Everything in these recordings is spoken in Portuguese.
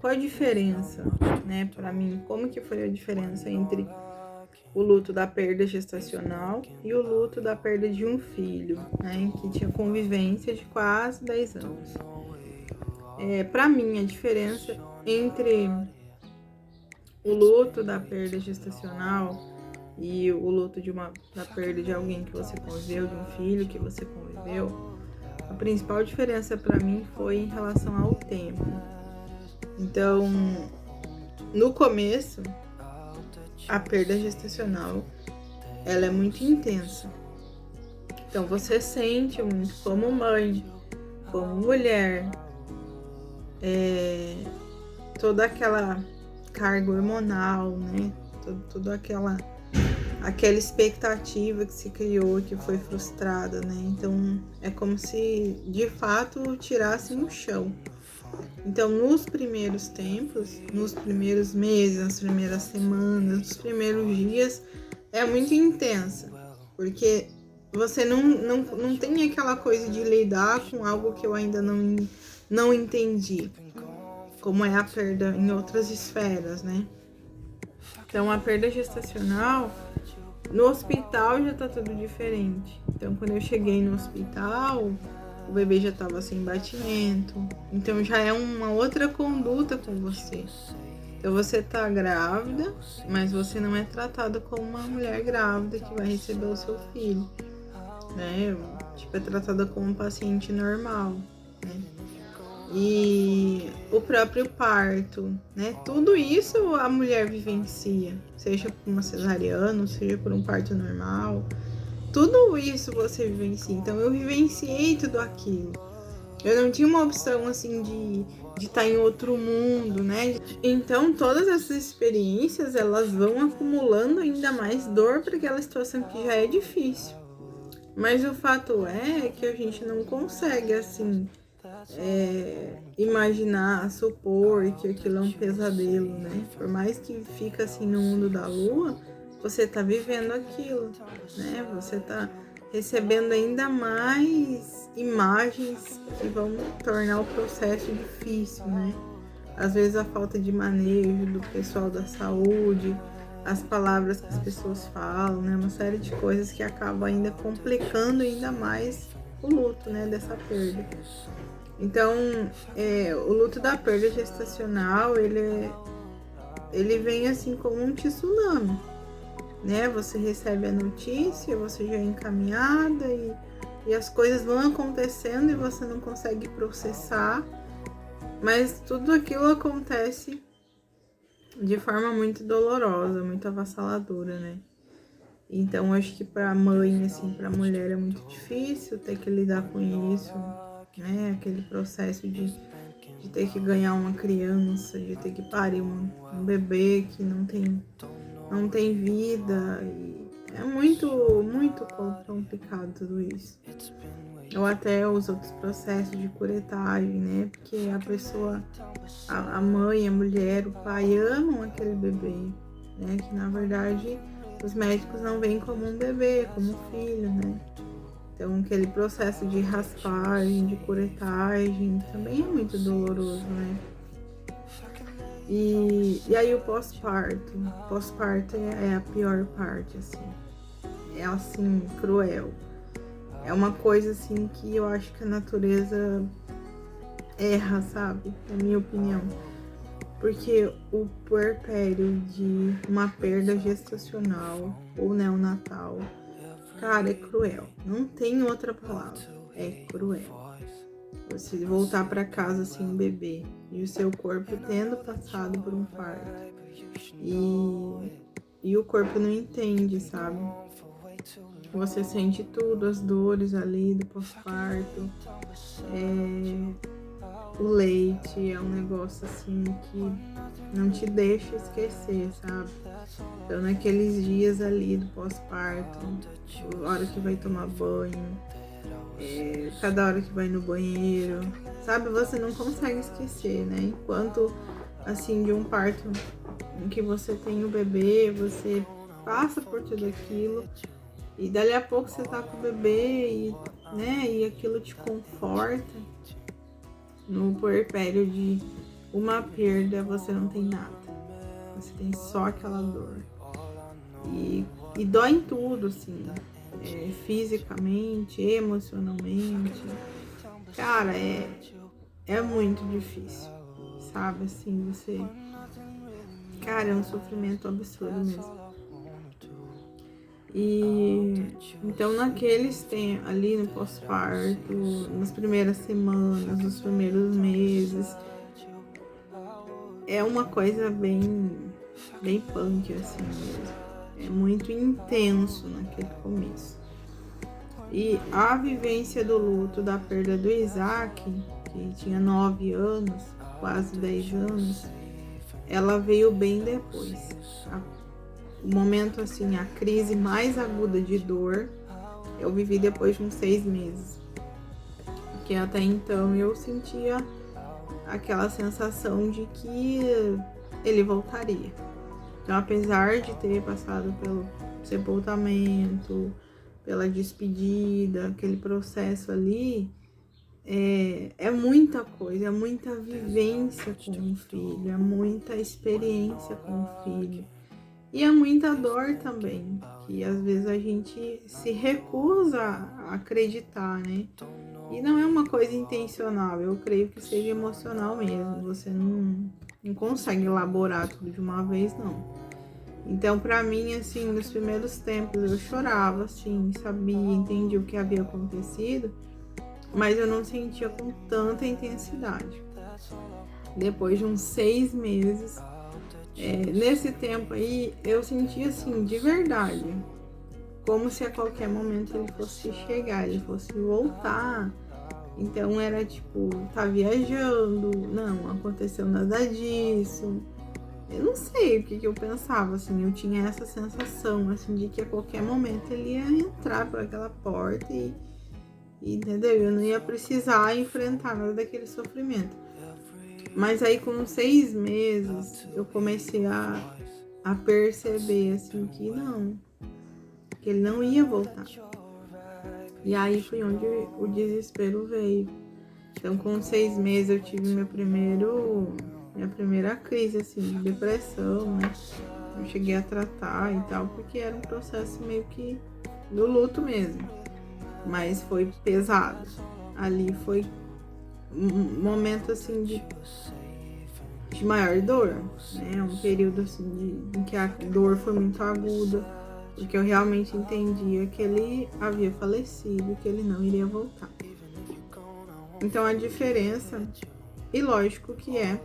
qual a diferença, né, pra mim, como que foi a diferença entre o luto da perda gestacional e o luto da perda de um filho, né, que tinha convivência de quase 10 anos. Para mim, a diferença entre o luto da perda gestacional e o luto da perda de alguém que você conviveu, de um filho que você conviveu, a principal diferença para mim foi em relação ao tempo. Então, no começo, a perda gestacional, ela é muito intensa. Então, você sente muito como mãe, como mulher, toda aquela carga hormonal, né? Toda aquela expectativa que se criou, que foi frustrada, né? Então, é como se, de fato, tirassem o chão. Então, nos primeiros tempos, nos primeiros meses, nas primeiras semanas, nos primeiros dias, é muito intensa, porque você não tem aquela coisa de lidar com algo que eu ainda não entendi, como é a perda em outras esferas, né? Então, a perda gestacional, no hospital já tá tudo diferente. Então, quando eu cheguei no hospital, o bebê já tava sem batimento. Então, já é uma outra conduta com você. Então, você tá grávida, mas você não é tratada como uma mulher grávida que vai receber o seu filho, né? Tipo, é tratada como um paciente normal, né? E o próprio parto, né? Tudo isso a mulher vivencia, seja por uma cesariana, seja por um parto normal. Tudo isso você vivencia. Então eu vivenciei tudo aquilo. Eu não tinha uma opção assim de estar em outro mundo, né? Então todas essas experiências, elas vão acumulando ainda mais dor para aquela situação que já é difícil. Mas o fato é que a gente não consegue assim imaginar, supor que aquilo é um pesadelo, né? Por mais que fica assim no mundo da lua, você tá vivendo aquilo, né? Você tá recebendo ainda mais imagens que vão tornar o processo difícil, né? Às vezes a falta de manejo do pessoal da saúde, as palavras que as pessoas falam, né? Uma série de coisas que acabam ainda complicando ainda mais o luto, né? Dessa perda. Então, o luto da perda gestacional, ele vem assim como um tsunami, né? Você recebe a notícia, você já é encaminhada e as coisas vão acontecendo e você não consegue processar, mas tudo aquilo acontece de forma muito dolorosa, muito avassaladora, né? Então, acho que para mãe, assim, para mulher é muito difícil ter que lidar com isso, né? Aquele processo de ter que ganhar uma criança, de ter que parir um bebê que não tem vida. E é muito complicado tudo isso. Ou até os outros processos de curetagem, né? Porque a pessoa, a mãe, a mulher, o pai amam aquele bebê, né? Que na verdade os médicos não veem como um bebê, como um filho, né? Então, aquele processo de raspagem, de curetagem, também é muito doloroso, né? E aí o pós-parto. Pós-parto é a pior parte, assim. É, assim, cruel. É uma coisa, assim, que eu acho que a natureza erra, sabe? Na minha opinião. Porque o puerpério de uma perda gestacional ou neonatal, cara, é cruel. Não tem outra palavra. É cruel. Você voltar para casa sem um bebê e o seu corpo tendo passado por um parto e o corpo não entende, sabe? Você sente tudo, as dores ali do pós-parto, o leite é um negócio assim que não te deixa esquecer, sabe? Então naqueles dias ali do pós-parto, a hora que vai tomar banho, cada hora que vai no banheiro, sabe? Você não consegue esquecer, né? Enquanto, assim, de um parto em que você tem o bebê, você passa por tudo aquilo e dali a pouco você tá com o bebê e, né? E aquilo te conforta no puerpério uma perda, você não tem nada. Você tem só aquela dor. E dói em tudo, assim, fisicamente, emocionalmente. Cara, é muito difícil, sabe? Assim, você... Cara, é um sofrimento absurdo mesmo. E então naqueles tempos, ali no pós-parto, nas primeiras semanas, nos primeiros meses, é uma coisa bem punk, assim mesmo. É muito intenso naquele começo. E a vivência do luto da perda do Isaac, que tinha 9 anos, quase 10 anos, ela veio bem depois. O momento, assim, a crise mais aguda de dor, eu vivi depois de uns 6 meses. Porque até então eu sentia aquela sensação de que ele voltaria. Então, apesar de ter passado pelo sepultamento, pela despedida, aquele processo ali, é muita coisa, é muita vivência com o filho, é muita experiência com o filho. E é muita dor também, que às vezes a gente se recusa a acreditar, né? E não é uma coisa intencional, eu creio que seja emocional mesmo. Você não consegue elaborar tudo de uma vez, não. Então, pra mim, assim, nos primeiros tempos eu chorava, assim, sabia, entendia o que havia acontecido, mas eu não sentia com tanta intensidade. Depois de uns 6 meses, nesse tempo aí, eu sentia, assim, de verdade, como se a qualquer momento ele fosse chegar, ele fosse voltar. Então era tipo, tá viajando, não aconteceu nada disso. Eu não sei o que eu pensava, assim, eu tinha essa sensação, assim, de que a qualquer momento ele ia entrar por aquela porta e entendeu? Eu não ia precisar enfrentar nada daquele sofrimento. Mas aí com 6 meses eu comecei a perceber, assim, que ele não ia voltar. E aí foi onde o desespero veio. Então, com 6 meses eu tive minha primeira crise, assim, de depressão, né? Eu cheguei a tratar e tal, porque era um processo meio que do luto mesmo. Mas foi pesado. Ali foi um momento, assim, de maior dor, né? Um período, assim, em que a dor foi muito aguda, porque eu realmente entendia que ele havia falecido, que ele não iria voltar. Então a diferença, e lógico que é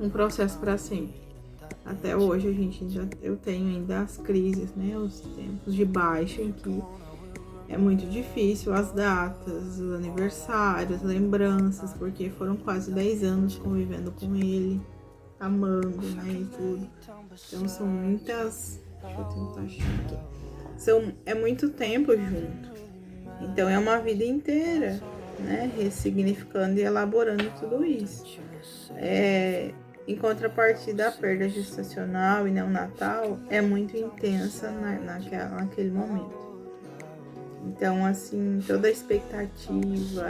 um processo para sempre. Até hoje eu tenho ainda as crises, né? Os tempos de baixa em que é muito difícil as datas, os aniversários, lembranças, porque foram quase 10 anos convivendo com ele, amando, né? E tudo. Então são muitas. Deixa eu tentar achar aqui. É muito tempo junto. Então é uma vida inteira, né? Ressignificando e elaborando tudo isso. Em contrapartida, a perda gestacional e neonatal é muito intensa naquele momento. Então, assim, toda a expectativa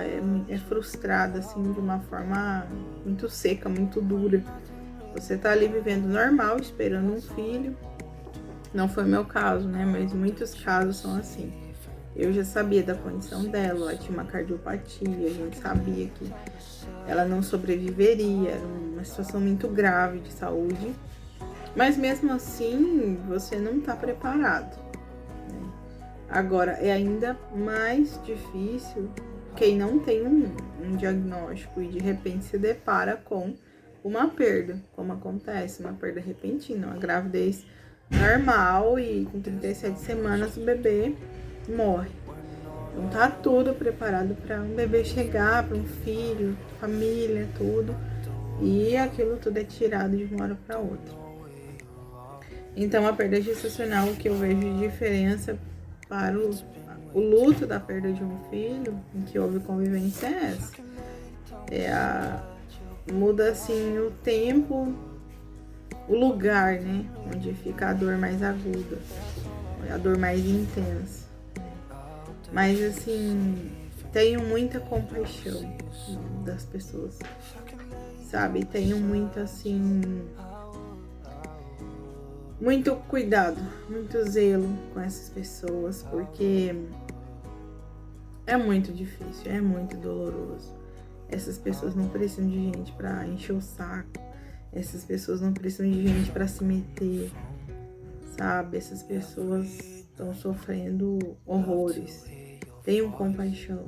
é frustrada, assim, de uma forma muito seca, muito dura. Você tá ali vivendo normal, esperando um filho. Não foi meu caso, né? Mas muitos casos são assim. Eu já sabia da condição dela, ela tinha uma cardiopatia, a gente sabia que ela não sobreviveria, era uma situação muito grave de saúde. Mas mesmo assim, você não tá preparado. Né? Agora, é ainda mais difícil quem não tem um diagnóstico e de repente se depara com uma perda, como acontece, uma perda repentina, uma gravidez normal e com 37 semanas o bebê morre. Então tá tudo preparado para um bebê chegar, para um filho, família, tudo. E aquilo tudo é tirado de uma hora para outra. Então a perda gestacional, o que eu vejo de diferença para o luto da perda de um filho, em que houve convivência, é essa. Muda assim o tempo, o lugar, né? Onde fica a dor mais aguda, a dor mais intensa. Mas assim, tenho muita compaixão das pessoas, sabe? Tenham muito, assim, muito cuidado, muito zelo com essas pessoas, porque é muito difícil, é muito doloroso. Essas pessoas não precisam de gente pra encher o saco. Essas pessoas não precisam de gente pra se meter, sabe? Essas pessoas estão sofrendo horrores. Tenham compaixão.